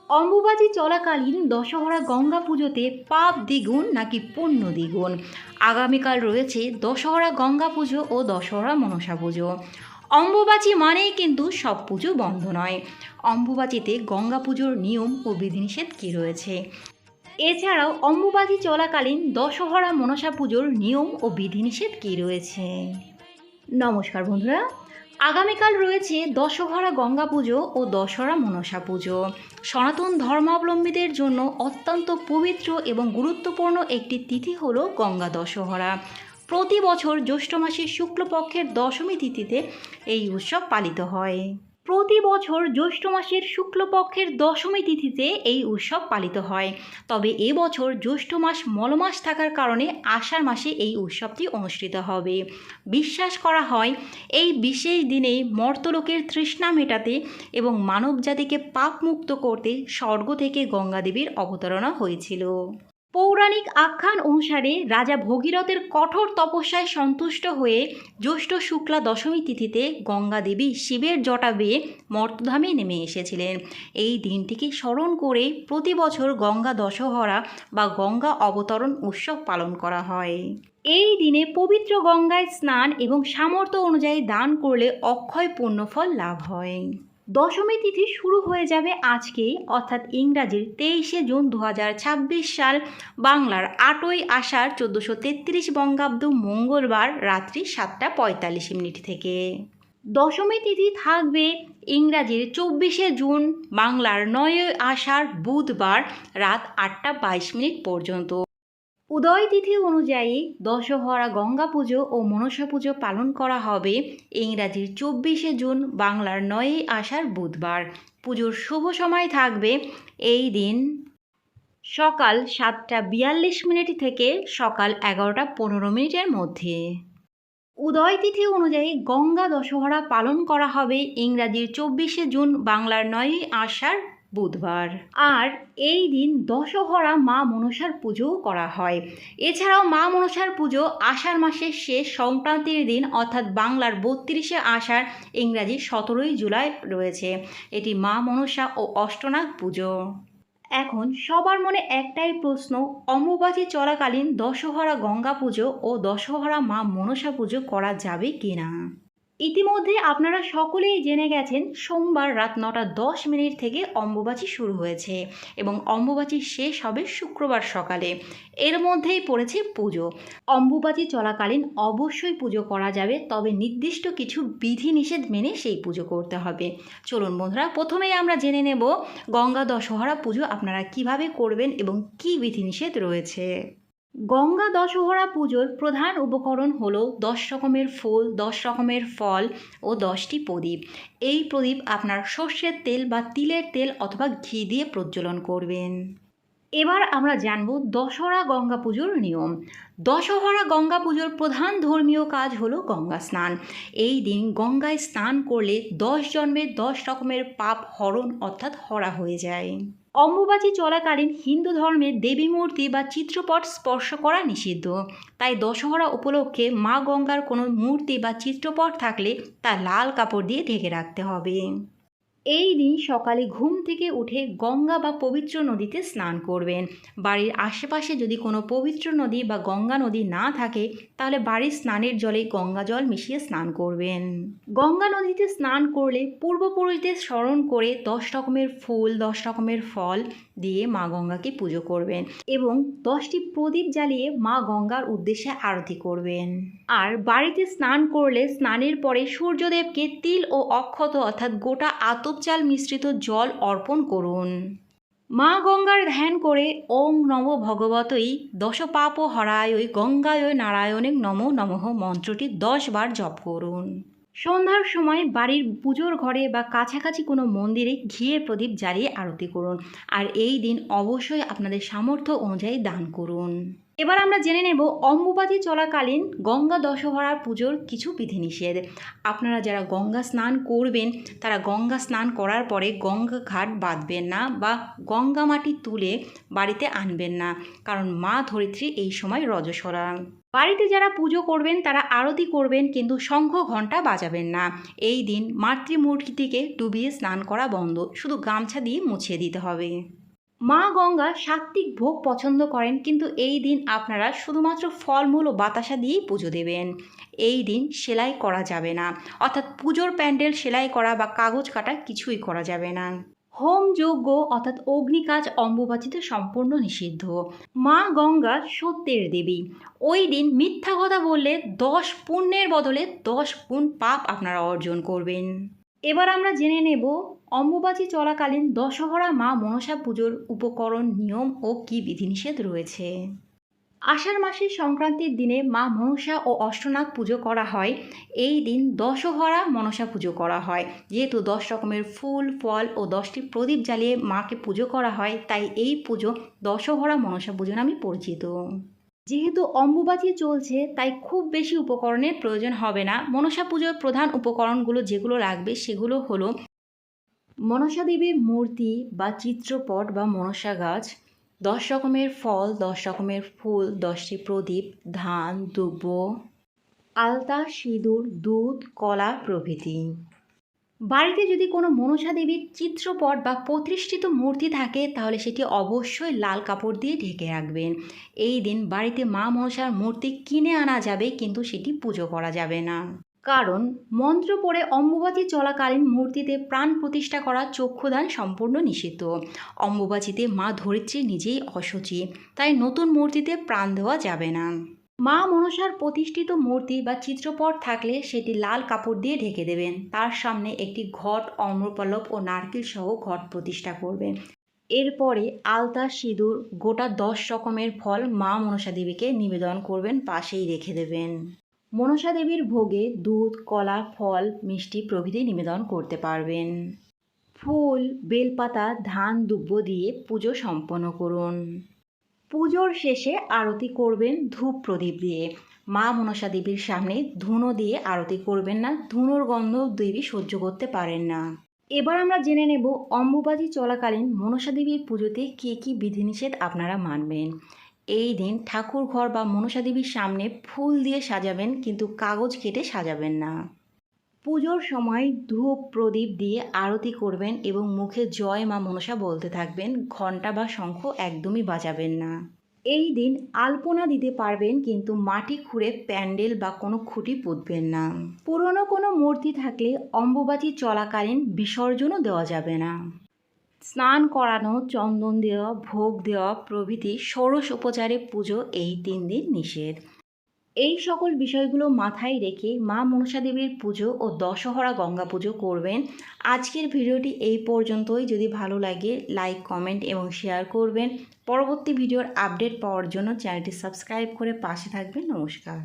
অম্বুবাচী চলাকালীন দশহরা গঙ্গা পুজোতে পাপ দ্বিগুণ নাকি পুণ্য দ্বিগুণ? আগামীকাল রয়েছে দশহরা গঙ্গা পুজো ও দশহরা মনসা পুজো। অম্বুবাচী মানেই কিন্তু সব পুজো বন্ধ নয়। অম্বুবাচীতে গঙ্গা পুজোর নিয়ম ও বিধিনিষেধ কী রয়েছে? এছাড়াও অম্বুবাচী চলাকালীন দশহরা মনসা পুজোর নিয়ম ও বিধিনিষেধ কী রয়েছে? নমস্কার বন্ধুরা, আগামীকাল রয়েছে দশহরা গঙ্গা পুজো ও দশহরা মনসা পুজো। সনাতন ধর্মাবলম্বীদের জন্য অত্যন্ত পবিত্র এবং গুরুত্বপূর্ণ একটি তিথি হল গঙ্গা দশহরা। প্রতি বছর জ্যৈষ্ঠ মাসের শুক্লপক্ষের দশমী তিথিতে এই উৎসব পালিত হয়। প্রতি বছর জ্যৈষ্ঠ মাসের শুক্লপক্ষের দশমী তিথিতে এই উৎসব পালিত হয়। তবে এবছর জ্যৈষ্ঠ মাস মলমাস থাকার কারণে আষাঢ় মাসে এই উৎসবটি অনুষ্ঠিত হবে। বিশ্বাস করা হয় এই বিশেষ দিনে মর্তলোকের তৃষ্ণা মেটাতে এবং মানবজাতিকে পাপমুক্ত করতে স্বর্গ থেকে গঙ্গা দেবীর অবতারণা হয়েছিল। পৌরাণিক আখ্যান অনুসারে রাজা ভগীরথের কঠোর তপস্যায় সন্তুষ্ট হয়ে জ্যৈষ্ঠ শুক্লা দশমী তিথিতে গঙ্গা দেবী শিবের জটা বেয়ে মর্তধামে নেমে এসেছিলেন। এই দিনটিকে স্মরণ করে প্রতি বছর গঙ্গা দশহরা বা গঙ্গা অবতরণ উৎসব পালন করা হয়। এই দিনে পবিত্র গঙ্গায় স্নান এবং সামর্থ্য অনুযায়ী দান করলে অক্ষয় পুণ্যফল লাভ হয়। দশমী তিথি শুরু হয়ে যাবে আজকেই, অর্থাৎ ইংরাজির 23শে জুন 2026 সাল, বাংলার 8ই আষাঢ় 1433 বঙ্গাব্দ মঙ্গলবার রাত্রি 7টা 45 থেকে। দশমী তিথি থাকবে ইংরাজির 24শে জুন, বাংলার 9ই আষাঢ় বুধবার রাত 8টা 22 পর্যন্ত। উদয় তিথি অনুযায়ী দশহরা গঙ্গা পুজো ও মনসা পুজো পালন করা হবে ইংরাজির 24শে জুন, বাংলার 9ই আষাঢ় বুধবার। পুজোর শুভ সময় থাকবে এই দিন সকাল 7টা 42 থেকে সকাল 11টা 15 মধ্যে। উদয় তিথি অনুযায়ী গঙ্গা দশহরা পালন করা হবে ইংরাজির 24শে জুন, বাংলার 9ই আষাঢ় বুধবার। আর এই দিন দশহরা মা মনসার পুজোও করা হয়। এছাড়াও মা মনসার পুজো আষাঢ় মাসের শেষ সংক্রান্তির দিন, অর্থাৎ বাংলার 32শে আষাঢ়, ইংরাজি 17ই জুলাই রয়েছে। এটি মা মনসা ও অষ্টনাগ পুজো। এখন সবার মনে একটাই প্রশ্ন, অম্বুবাচী চলাকালীন দশহরা গঙ্গা পুজো ও দশহরা মা মনসা পুজো করা যাবে কি না? ইতিমধ্যে আপনারা সকলেই জেনে গেছেন সোমবার রাত 9টা 10 থেকে অম্বুবাচী শুরু হয়েছে এবং অম্বুবাচী শেষ হবে শুক্রবার সকালে। এর মধ্যেই পড়েছে পুজো। অম্বুবাচী চলাকালীন অবশ্যই পুজো করা যাবে, তবে নির্দিষ্ট কিছু বিধিনিষেধ মেনে সেই পুজো করতে হবে। চলুন বন্ধুরা, প্রথমেই আমরা জেনে নেব গঙ্গা দশহরা পুজো আপনারা কিভাবে করবেন এবং কী বিধিনিষেধ রয়েছে। গঙ্গা দশহরা পুজোর প্রধান উপকরণ হল 10 রকমের ফুল, 10 রকমের ফল ও 10টি প্রদীপ। এই প্রদীপ আপনার সর্ষের তেল বা তিলের তেল অথবা ঘি দিয়ে প্রজ্বলন করবেন। এবার আমরা জানব দশহরা গঙ্গা পুজোর নিয়ম। দশহরা গঙ্গা পুজোর প্রধান ধর্মীয় কাজ হলো গঙ্গা স্নান। এই দিন গঙ্গায় স্নান করলে 10 জন্মের 10 রকমের পাপ হরণ অর্থাৎ হরা হয়ে যায়। অম্বুবাচী চলাকালীন হিন্দু ধর্মের দেবী মূর্তি বা চিত্রপট স্পর্শ করা নিষিদ্ধ। তাই দশহরা উপলক্ষে মা গঙ্গার কোনো মূর্তি বা চিত্রপট থাকলে তা লাল কাপড় দিয়ে ঢেকে রাখতে হবে। এই দিন সকালে ঘুম থেকে উঠে গঙ্গা বা পবিত্র নদীতে স্নান করবেন। বাড়ির আশেপাশে যদি কোনো পবিত্র নদী বা গঙ্গা নদী না থাকে তাহলে বাড়ির স্নানের জলে গঙ্গা জল মিশিয়ে স্নান করবেন। গঙ্গা নদীতে স্নান করলে পূর্বপুরুষদের স্মরণ করে 10 রকমের ফুল, 10 রকমের ফল দিয়ে মা গঙ্গাকে পুজো করবেন এবং 10টি প্রদীপ জ্বালিয়ে মা গঙ্গার উদ্দেশ্যে আরতি করবেন। আর বাড়িতে স্নান করলে স্নানের পরে সূর্যদেবকে তিল ও অক্ষত অর্থাৎ গোটা আতপ চাল মিশ্রিত জল অর্পণ করুন। মা গঙ্গার ধ্যান করে ওং নমো ভগবতই দশ পাপ হরায় গঙ্গায় নারায়ণে নমো নমঃ মন্ত্রটি 10 বার জপ করুন। সন্ধ্যার সময় বাড়ির পুজোর ঘরে বা কাছাকাছি কোনো মন্দিরে ঘিয়ের প্রদীপ জ্বালিয়ে আরতি করুন। আর এই দিন অবশ্যই আপনাদের সামর্থ্য অনুযায়ী দান করুন। এবার আমরা জেনে নেব অম্বুবাচী চলাকালীন গঙ্গা দশহরা পুজোর কিছু বিধিনিষেধ। আপনারা যারা গঙ্গা স্নান করবেন তারা গঙ্গা স্নান করার পরে গঙ্গা ঘাট বাঁধবেন না বা গঙ্গা মাটি তুলে বাড়িতে আনবেন না, কারণ মা ধরিত্রী এই সময় রজস্বলা। বাড়িতে যারা পুজো করবেন তারা আরতি করবেন, কিন্তু শঙ্খ ঘণ্টা বাজাবেন না। এই দিন মাতৃমূর্তিকে ডুবিয়ে স্নান করা বন্ধ, শুধু গামছা দিয়ে মুছিয়ে দিতে হবে। মা গঙ্গা সাত্ত্বিক ভোগ পছন্দ করেন, কিন্তু এই দিন আপনারা শুধুমাত্র ফলমূল ও বাতাসা দিয়েই পুজো দেবেন। এই দিন সেলাই করা যাবে না, অর্থাৎ পুজোর প্যান্ডেল সেলাই করা বা কাগজ কাটা কিছুই করা যাবে না। হোম যজ্ঞ অর্থাৎ অগ্নিকাজ অম্বুবাচীতে সম্পূর্ণ নিষিদ্ধ। মা গঙ্গা সত্যের দেবী, ওই দিন মিথ্যা কথা বললে 10 পুণ্যের বদলে 10 গুণ পাপ আপনারা অর্জন করবেন। এবার আমরা জেনে নেব অম্বুবাচী চলাকালীন দশহরা মা মনসা পুজোর উপকরণ, নিয়ম ও কী বিধিনিষেধ রয়েছে। আষাঢ় মাসের সংক্রান্তির দিনে মা মনসা ও অষ্টনাগ পুজো করা হয়। এই দিন দশহরা মনসা পুজো করা হয়। যেহেতু 10 রকমের ফুল ফল ও 10টি প্রদীপ জ্বালিয়ে মাকে পুজো করা হয়, তাই এই পুজো দশহরা মনসা পুজো নামে পরিচিত। যেহেতু অম্বুবাচী চলছে, তাই খুব বেশি উপকরণের প্রয়োজন হবে না। মনসা পুজোর প্রধান উপকরণগুলো যেগুলো লাগবে সেগুলো হলো মনসা দেবীর মূর্তি বা চিত্রপট বা মনসা গাছ, 10 রকমের ফল, 10 রকমের ফুল, 10টি প্রদীপ, ধান, দুব্য, আলতা, সিঁদুর, দুধ, কলা প্রভৃতি। বাড়িতে যদি কোনো মনসা দেবীর চিত্রপট বা প্রতিষ্ঠিত মূর্তি থাকে, তাহলে সেটি অবশ্যই লাল কাপড় দিয়ে ঢেকে রাখবেন। এই দিন বাড়িতে মা মনসার মূর্তি কিনে আনা যাবে, কিন্তু সেটি পুজো করা যাবে না। কারণ মন্ত্র পড়ে অম্বুবাচী চলাকালীন মূর্তিতে প্রাণ প্রতিষ্ঠা করা, চক্ষুদান সম্পূর্ণ নিষিদ্ধ। অম্বুবাচীতে মা ধরিত্রী নিজেই অশুচি, তাই নতুন মূর্তিতে প্রাণ দেওয়া যাবে না। মা মনসার প্রতিষ্ঠিত মূর্তি বা চিত্রপট থাকলে সেটি লাল কাপড় দিয়ে ঢেকে দেবেন। তার সামনে একটি ঘট, অম্রপল্লব ও নারকেল সহ ঘট প্রতিষ্ঠা করবেন। এরপরে আলতা, সিঁদুর, গোটা 10 রকমের ফল মা মনসা দেবীকে নিবেদন করবেন, পাশেই রেখে দেবেন। মনসা দেবীর ভোগে দুধ, কলা, ফল, মিষ্টি প্রভৃতি নিবেদন করতে পারবেন। ফুল, বেলপাতা, ধান, দুব্য দিয়ে পুজো সম্পন্ন করুন। পুজোর শেষে আরতি করবেন ধূপ প্রদীপ দিয়ে। মা মনসা দেবীর সামনে ধুনো দিয়ে আরতি করবেন না, ধুনোর গন্ধ দেবী সহ্য করতে পারেন না। এবার আমরা জেনে নেব অম্বুবাচী চলাকালীন মনসা দেবীর পুজোতে কী কী বিধিনিষেধ আপনারা মানবেন। এই দিন ঠাকুর ঘর বা মনসা দেবীর সামনে ফুল দিয়ে সাজাবেন, কিন্তু কাগজ কেটে সাজাবেন না। পুজোর সময় ধূপ প্রদীপ দিয়ে আরতি করবেন এবং মুখে জয় মা মনসা বলতে থাকবেন, ঘণ্টা বা শঙ্খ একদমই বাজাবেন না। এই দিন আলপনা দিতে পারবেন, কিন্তু মাটি খুঁড়ে প্যান্ডেল বা কোনো খুঁটি পুঁতবেন না। পুরনো কোনো মূর্তি থাকলে অম্বুবাচী চলাকালীন বিসর্জনও দেওয়া যাবে না। স্নান করানো, চন্দন দেওয়া, ভোগ দেওয়া প্রভৃতি ষোড়শ উপচারে পুজো এই 3 দিন নিষেধ। এই সকল বিষয়গুলো মাথায় রেখে মা মনসা দেবীর পুজো ও দশহরা গঙ্গা পুজো করবেন। আজকের ভিডিওটি এই পর্যন্তই। যদি ভালো লাগে লাইক, কমেন্ট এবং শেয়ার করবেন। পরবর্তী ভিডিওর আপডেট পাওয়ার জন্য চ্যানেলটি সাবস্ক্রাইব করে পাশে থাকবেন। নমস্কার।